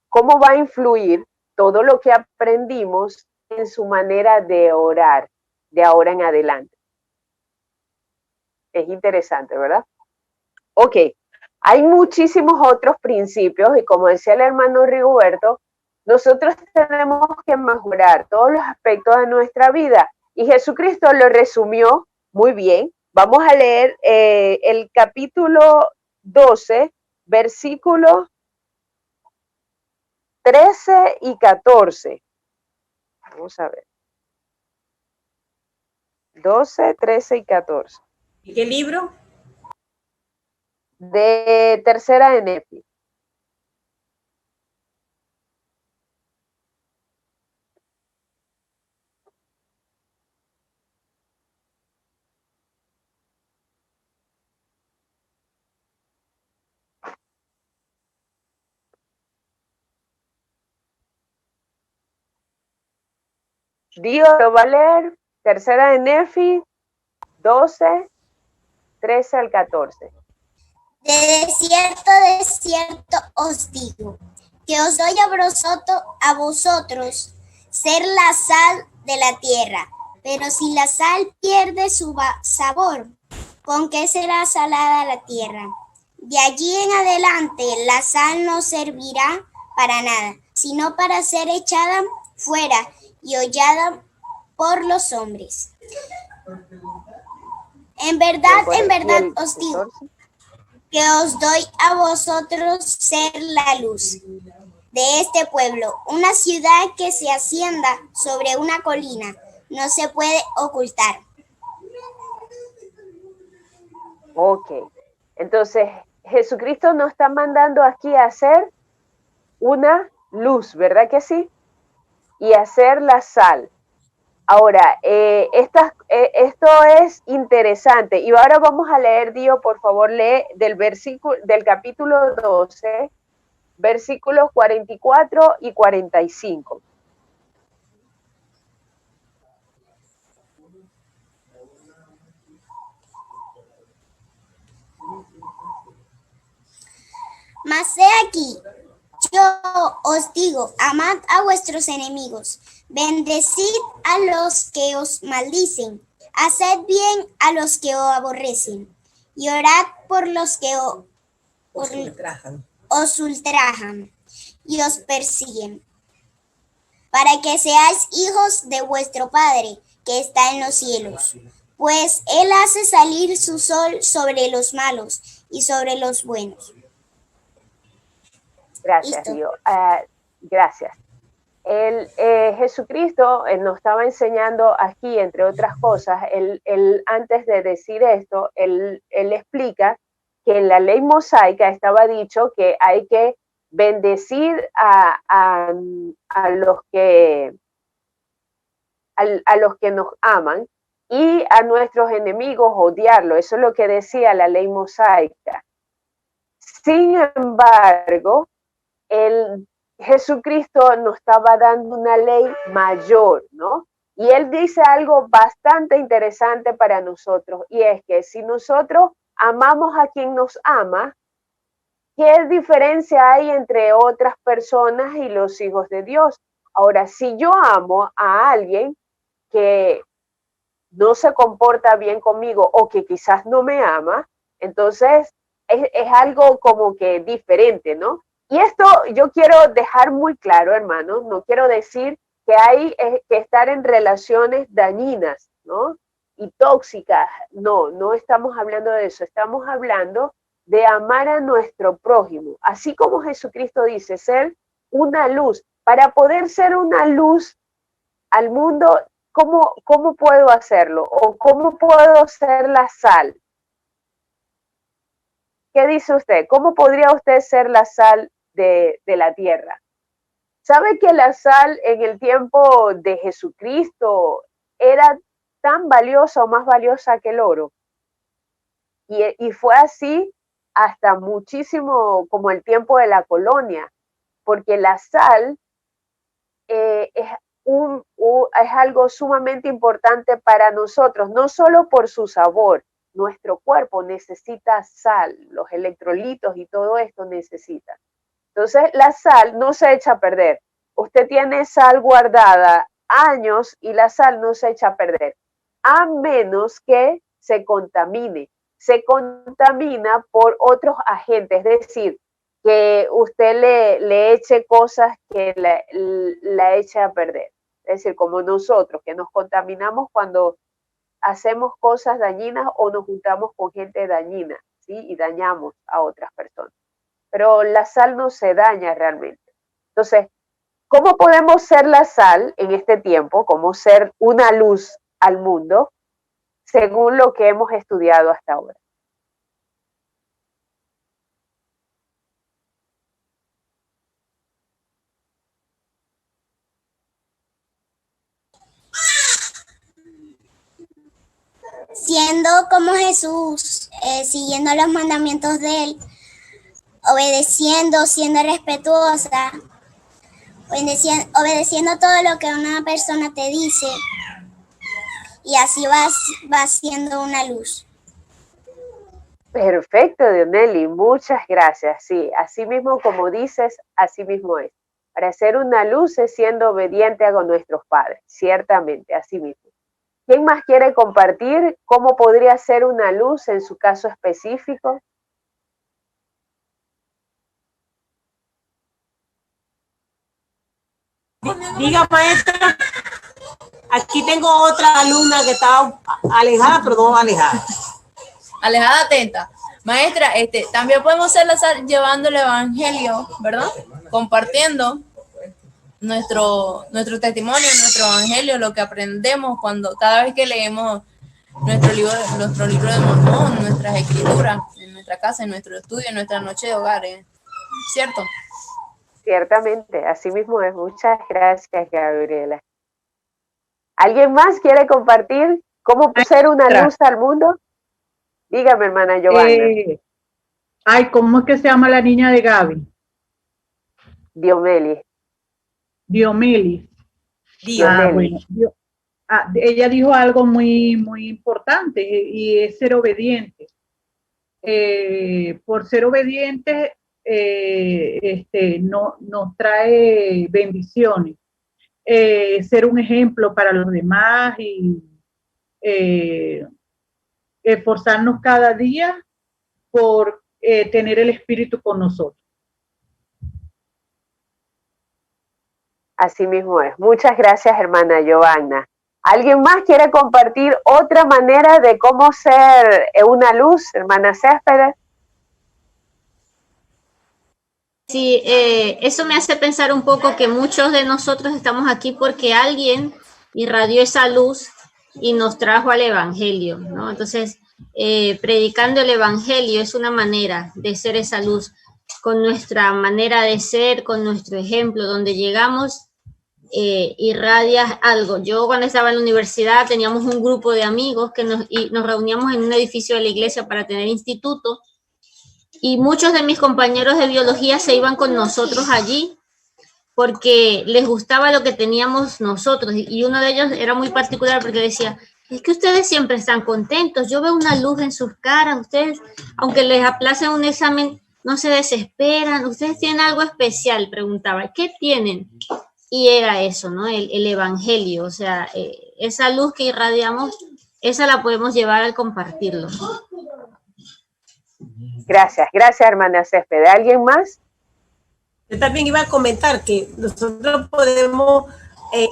¿Cómo va a influir todo lo que aprendimos en su manera de orar de ahora en adelante? Es interesante, ¿verdad? Ok, hay muchísimos otros principios y como decía el hermano Rigoberto, nosotros tenemos que mejorar todos los aspectos de nuestra vida y Jesucristo lo resumió muy bien. Vamos a leer el capítulo 12, versículos 13 y 14. Vamos a ver. 12, 13 y 14. ¿Y qué libro? De Tercera de Nefi. Dios lo va a leer. Tercera de Nefi 12, 13 al 14. De cierto os digo, que os doy a vosotros ser la sal de la tierra. Pero si la sal pierde su sabor, ¿con qué será salada la tierra? De allí en adelante la sal no servirá para nada, sino para ser echada fuera y hollada por los hombres. En verdad os digo que os doy a vosotros ser la luz de este pueblo. Una ciudad que se asienta sobre una colina no se puede ocultar. Ok, entonces Jesucristo nos está mandando aquí a hacer una luz, ¿verdad que sí? Y hacer la sal. Ahora, esto es interesante. Y ahora vamos a leer, Dio, por favor, lee del capítulo 12, versículos 44 y 45. Mas he aquí, yo os digo, amad a vuestros enemigos, bendecid a los que os maldicen, haced bien a los que os aborrecen, y orad por los que os ultrajan y os persiguen, para que seáis hijos de vuestro Padre que está en los cielos, pues Él hace salir su sol sobre los malos y sobre los buenos. Gracias, Dio. Gracias. Jesucristo nos estaba enseñando aquí, entre otras cosas, él antes de decir esto, él explica que en la ley mosaica estaba dicho que hay que bendecir a los que nos aman y a nuestros enemigos odiarlo. Eso es lo que decía la ley mosaica. Sin embargo, Jesucristo nos estaba dando una ley mayor, ¿no? Y él dice algo bastante interesante para nosotros, y es que si nosotros amamos a quien nos ama, ¿qué diferencia hay entre otras personas y los hijos de Dios? Ahora, si yo amo a alguien que no se comporta bien conmigo o que quizás no me ama, entonces es algo como que diferente, ¿no? Y esto yo quiero dejar muy claro, hermanos, no quiero decir que hay que estar en relaciones dañinas, ¿no? Y tóxicas, no estamos hablando de eso, estamos hablando de amar a nuestro prójimo, así como Jesucristo dice, ser una luz. Para poder ser una luz al mundo, ¿cómo puedo hacerlo? ¿O cómo puedo ser la sal? ¿Qué dice usted? ¿Cómo podría usted ser la sal de la tierra? ¿Sabe que la sal en el tiempo de Jesucristo era tan valiosa o más valiosa que el oro? Y fue así hasta muchísimo como el tiempo de la colonia, porque la sal es algo sumamente importante para nosotros, no solo por su sabor. Nuestro cuerpo necesita sal, los electrolitos y todo esto necesita. Entonces, la sal no se echa a perder. Usted tiene sal guardada años y la sal no se echa a perder, a menos que se contamine. Se contamina por otros agentes, es decir, que usted le eche cosas que la eche a perder. Es decir, como nosotros, que nos contaminamos cuando hacemos cosas dañinas o nos juntamos con gente dañina, ¿sí? Y dañamos a otras personas. Pero la sal no se daña realmente. Entonces, ¿cómo podemos ser la sal en este tiempo? ¿Cómo ser una luz al mundo? Según lo que hemos estudiado hasta ahora. Siendo como Jesús, siguiendo los mandamientos de Él, obedeciendo, siendo respetuosa, obedeciendo todo lo que una persona te dice, y así vas siendo una luz. Perfecto, Dioneli, muchas gracias. Sí, así mismo como dices, así mismo es. Para ser una luz es siendo obediente a nuestros padres, ciertamente, así mismo. ¿Quién más quiere compartir cómo podría ser una luz en su caso específico? Diga, maestra, aquí tengo otra alumna que está alejada, pero no alejada. Alejada, atenta. Maestra, también podemos ser la sal llevando el evangelio, ¿verdad? Compartiendo nuestro testimonio, nuestro evangelio, lo que aprendemos cada vez que leemos nuestro libro de Mormón, nuestras escrituras, en nuestra casa, en nuestro estudio, en nuestra noche de hogar, ¿cierto? Ciertamente, así mismo es. Muchas gracias, Gabriela. ¿Alguien más quiere compartir cómo ser una luz al mundo? Dígame, hermana Giovanna. ¿Cómo es que se llama la niña de Gaby? Diomelis. Diomelis. Bueno, ella dijo algo muy, muy importante y es ser obediente. Por ser obediente nos trae bendiciones. Ser un ejemplo para los demás y esforzarnos cada día por tener el Espíritu con nosotros. Así mismo es. Muchas gracias, hermana Giovanna. ¿Alguien más quiere compartir otra manera de cómo ser una luz, hermana Céspedes? Sí, eso me hace pensar un poco que muchos de nosotros estamos aquí porque alguien irradió esa luz y nos trajo al Evangelio, ¿no? Entonces, predicando el Evangelio es una manera de ser esa luz, con nuestra manera de ser, con nuestro ejemplo, donde llegamos, irradias algo. Yo cuando estaba en la universidad teníamos un grupo de amigos que nos reuníamos en un edificio de la iglesia para tener instituto, y muchos de mis compañeros de biología se iban con nosotros allí porque les gustaba lo que teníamos nosotros, y uno de ellos era muy particular porque decía, es que ustedes siempre están contentos, yo veo una luz en sus caras, ustedes, aunque les aplacen un examen, no se desesperan, ustedes tienen algo especial, preguntaba, ¿qué tienen? Y era eso, ¿no? El Evangelio, o sea, esa luz que irradiamos, esa la podemos llevar al compartirlo. Gracias, hermana Céspedes. ¿Alguien más? Yo también iba a comentar que nosotros podemos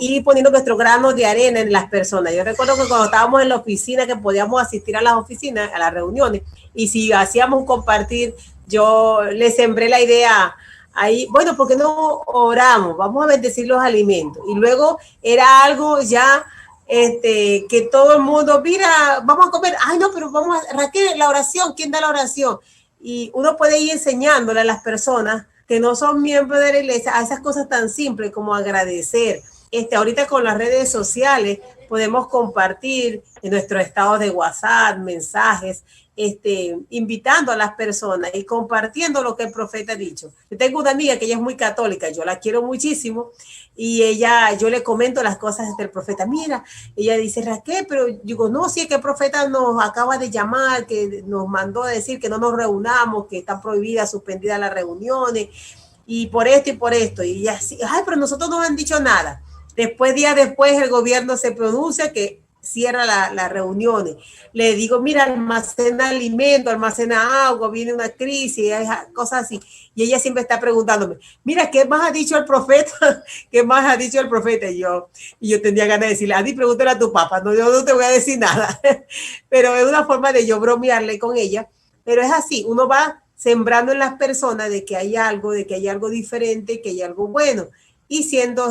ir poniendo nuestro grano de arena en las personas. Yo recuerdo que cuando estábamos en la oficina, que podíamos asistir a las oficinas, a las reuniones, y si hacíamos un compartir, yo le sembré la idea ahí, bueno, ¿por qué no oramos? Vamos a bendecir los alimentos. Y luego era algo ya que todo el mundo, mira, vamos a comer, ay no, pero vamos a, Raquel, la oración, ¿quién da la oración? Y uno puede ir enseñándole a las personas que no son miembros de la iglesia a esas cosas tan simples como agradecer. Ahorita con las redes sociales podemos compartir en nuestros estados de WhatsApp, mensajes, invitando a las personas y compartiendo lo que el profeta ha dicho. Yo tengo una amiga que ella es muy católica, yo la quiero muchísimo, y yo le comento las cosas del profeta. Mira, ella dice, Raquel, pero digo, no, sí, es que el profeta nos acaba de llamar, que nos mandó a decir que no nos reunamos, que están prohibidas, suspendidas las reuniones, y por esto y por esto. Y ella sí, ay, pero nosotros no han dicho nada. Días después, el gobierno se pronuncia que cierra las reuniones. Le digo, mira, almacena alimento, almacena agua, viene una crisis, cosas así. Y ella siempre está preguntándome, mira, ¿qué más ha dicho el profeta? ¿Qué más ha dicho el profeta? Y yo tenía ganas de decirle, Adi, pregúntale a tu papá, no, yo no te voy a decir nada. Pero es una forma de yo bromearle con ella. Pero es así, uno va sembrando en las personas de que hay algo diferente, que hay algo bueno. Y siendo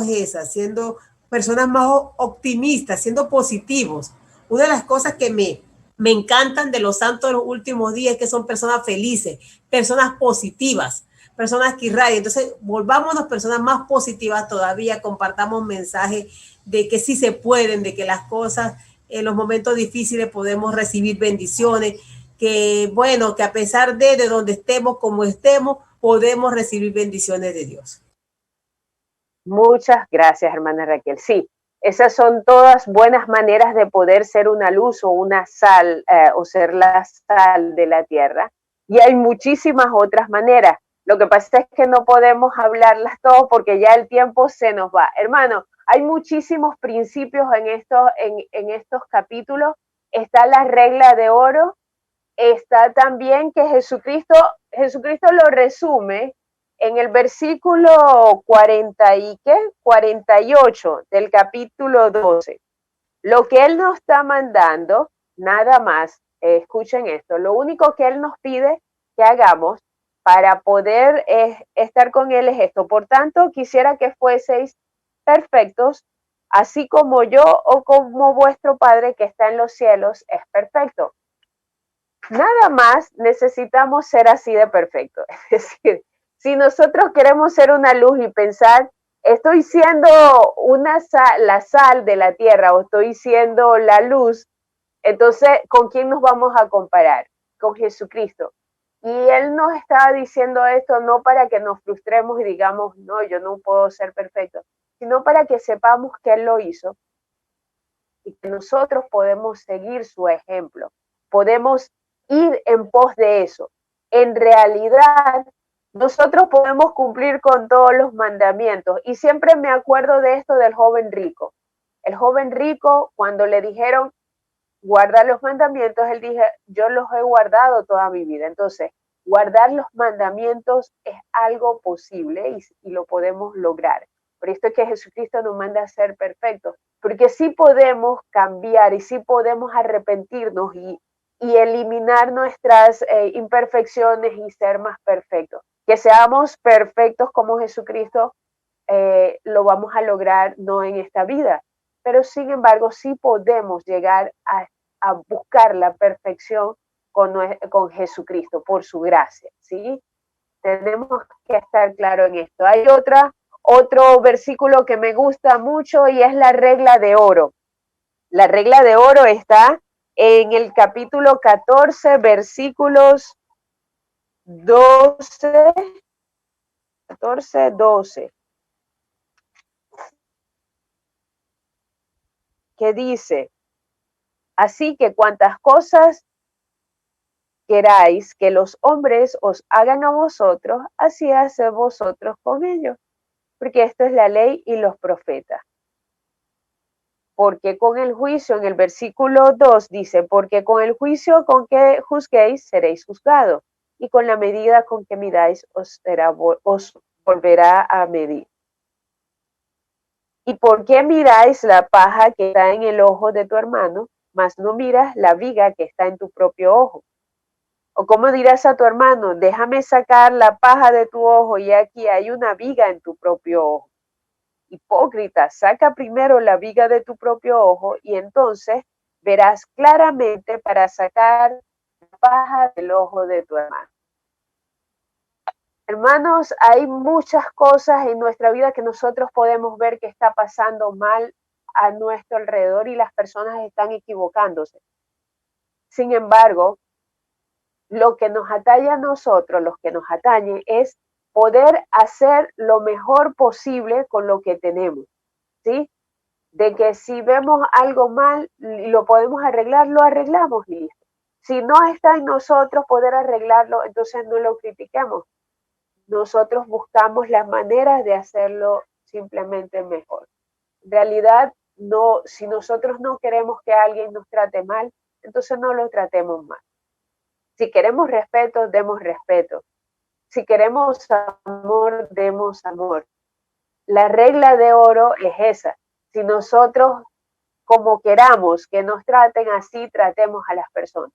personas más optimistas, siendo positivos. Una de las cosas que me encantan de los santos de los últimos días es que son personas felices, personas positivas, personas que irradian. Entonces, volvámonos personas más positivas todavía, compartamos mensajes de que sí se pueden, de que las cosas en los momentos difíciles podemos recibir bendiciones, que bueno, que a pesar de donde estemos, como estemos, podemos recibir bendiciones de Dios. Muchas gracias, hermana Raquel. Sí, esas son todas buenas maneras de poder ser una luz o una sal, o ser la sal de la tierra. Y hay muchísimas otras maneras. Lo que pasa es que no podemos hablarlas todas porque ya el tiempo se nos va. Hermano, hay muchísimos principios en estos capítulos. Está la regla de oro. Está también que Jesucristo lo resume en el versículo 48 del capítulo 12. Lo que Él nos está mandando, nada más, escuchen esto, lo único que Él nos pide que hagamos para poder estar con Él es esto. Por tanto, quisiera que fueseis perfectos, así como yo o como vuestro Padre que está en los cielos es perfecto. Nada más necesitamos ser así de perfecto. Es decir, si nosotros queremos ser una luz y pensar, estoy siendo la sal de la tierra o estoy siendo la luz, entonces, ¿con quién nos vamos a comparar? Con Jesucristo. Y Él nos estaba diciendo esto no para que nos frustremos y digamos, no, yo no puedo ser perfecto, sino para que sepamos que Él lo hizo y que nosotros podemos seguir su ejemplo, podemos ir en pos de eso. En realidad, nosotros podemos cumplir con todos los mandamientos. Y siempre me acuerdo de esto del joven rico. El joven rico, cuando le dijeron, guarda los mandamientos, él dijo, yo los he guardado toda mi vida. Entonces, guardar los mandamientos es algo posible y lo podemos lograr. Por esto es que Jesucristo nos manda a ser perfectos, porque sí podemos cambiar y sí podemos arrepentirnos y y eliminar nuestras imperfecciones y ser más perfectos. Que seamos perfectos como Jesucristo, lo vamos a lograr no en esta vida, pero sin embargo sí podemos llegar a buscar la perfección con Jesucristo por su gracia, ¿sí? Tenemos que estar claros en esto. Hay otro versículo que me gusta mucho y es la regla de oro. La regla de oro está en el capítulo 14, versículos 12, que dice, así que cuantas cosas queráis que los hombres os hagan a vosotros, así haced vosotros con ellos, porque esto es la ley y los profetas. Porque con el juicio, en el versículo 2 dice, porque con el juicio con que juzguéis seréis juzgados, y con la medida con que midáis os volverá a medir. ¿Y por qué miráis la paja que está en el ojo de tu hermano, mas no miras la viga que está en tu propio ojo? ¿O cómo dirás a tu hermano, déjame sacar la paja de tu ojo y aquí hay una viga en tu propio ojo? Hipócrita, saca primero la viga de tu propio ojo y entonces verás claramente para sacar la paja del ojo de tu hermano. Hermanos, hay muchas cosas en nuestra vida que nosotros podemos ver que está pasando mal a nuestro alrededor y las personas están equivocándose. Sin embargo, lo que nos atañe a nosotros, los que nos atañe, es poder hacer lo mejor posible con lo que tenemos, ¿sí? De que si vemos algo mal y lo podemos arreglar, lo arreglamos y listo. Si no está en nosotros poder arreglarlo, entonces no lo critiquemos. Nosotros buscamos las maneras de hacerlo simplemente mejor. En realidad, no, si nosotros no queremos que alguien nos trate mal, entonces no lo tratemos mal. Si queremos respeto, demos respeto. Si queremos amor, demos amor. La regla de oro es esa. Si nosotros, como queramos que nos traten así, tratemos a las personas.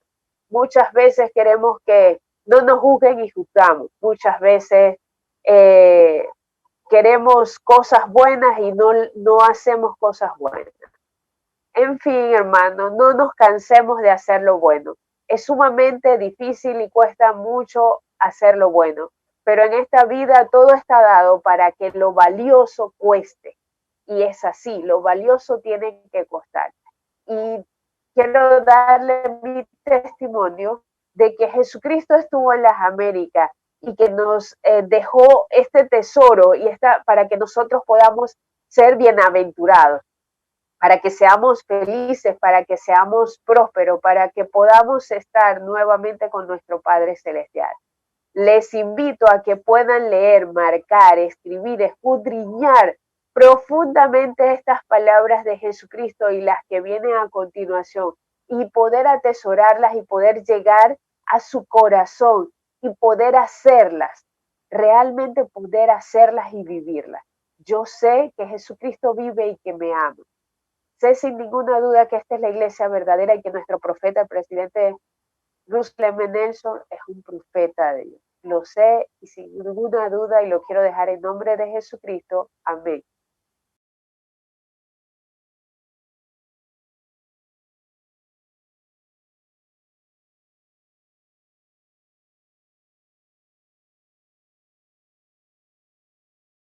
Muchas veces queremos que no nos juzguen y juzgamos. Muchas veces queremos cosas buenas y no hacemos cosas buenas. En fin, hermano, no nos cansemos de hacer lo bueno. Es sumamente difícil y cuesta mucho hacer lo bueno, pero en esta vida todo está dado para que lo valioso cueste. Y es así, lo valioso tiene que costar. Y quiero darle mi testimonio de que Jesucristo estuvo en las Américas y que nos dejó este tesoro y para que nosotros podamos ser bienaventurados, para que seamos felices, para que seamos prósperos, para que podamos estar nuevamente con nuestro Padre Celestial. Les invito a que puedan leer, marcar, escribir, escudriñar profundamente estas palabras de Jesucristo y las que vienen a continuación y poder atesorarlas y poder llegar a su corazón y poder hacerlas, realmente poder hacerlas y vivirlas. Yo sé que Jesucristo vive y que me ama. Sé sin ninguna duda que esta es la iglesia verdadera y que nuestro profeta, el presidente Russell M. Nelson, es un profeta de Dios. Lo sé y sin ninguna duda y lo quiero dejar en nombre de Jesucristo. Amén.